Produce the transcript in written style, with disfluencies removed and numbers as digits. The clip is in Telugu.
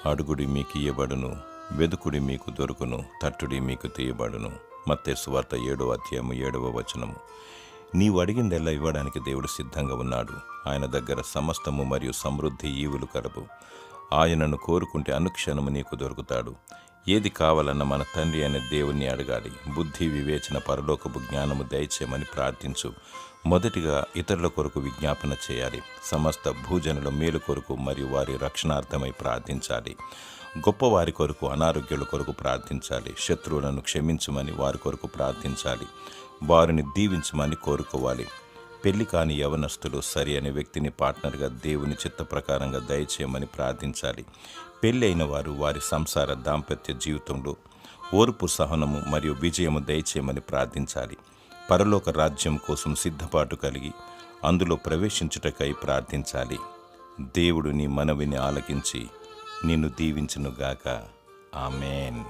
అడుగుడి మీకు ఇయ్యబడును, వెదుకుడి మీకు దొరుకును, తట్టుడి మీకు తీయబడును. మత్తయి సువార్త 7:7. నీవు అడిగిందెల్లా ఇవ్వడానికి దేవుడు సిద్ధంగా ఉన్నాడు. ఆయన దగ్గర సమస్తము మరియు సమృద్ధి ఈవులు కలవు. ఆయనను కోరుకుంటే అనుక్షణము నీకు దొరుకుతాడు. ఏది కావాలన్న మన తండ్రి అనే దేవుణ్ణి అడగాలి. బుద్ధి, వివేచన, పరలోకపు జ్ఞానము దయచేయమని ప్రార్థించు. మొదటిగా ఇతరుల కొరకు విజ్ఞాపన చేయాలి. సమస్త భూజనుల మేలు కొరకు మరియు వారి రక్షణార్థమై ప్రార్థించాలి. గొప్పవారి కొరకు, అనారోగ్యుల కొరకు ప్రార్థించాలి. శత్రువులను క్షమించమని వారి కొరకు ప్రార్థించాలి. వారిని దీవించమని కోరుకోవాలి. పెళ్లి కాని యవనస్తులు సరి అనే వ్యక్తిని పార్ట్నర్గా దేవుని చిత్త ప్రకారంగా దయచేయమని ప్రార్థించాలి. పెళ్ళి అయిన వారు వారి సంసార దాంపత్య జీవితంలో ఓర్పు, సహనము మరియు విజయము దయచేయమని ప్రార్థించాలి. పరలోక రాజ్యం కోసం సిద్ధపాటు కలిగి అందులో ప్రవేశించుటకై ప్రార్థించాలి. దేవుడు నీ మనవిని ఆలకించి నిన్ను దీవించునుగాక. ఆమేన్.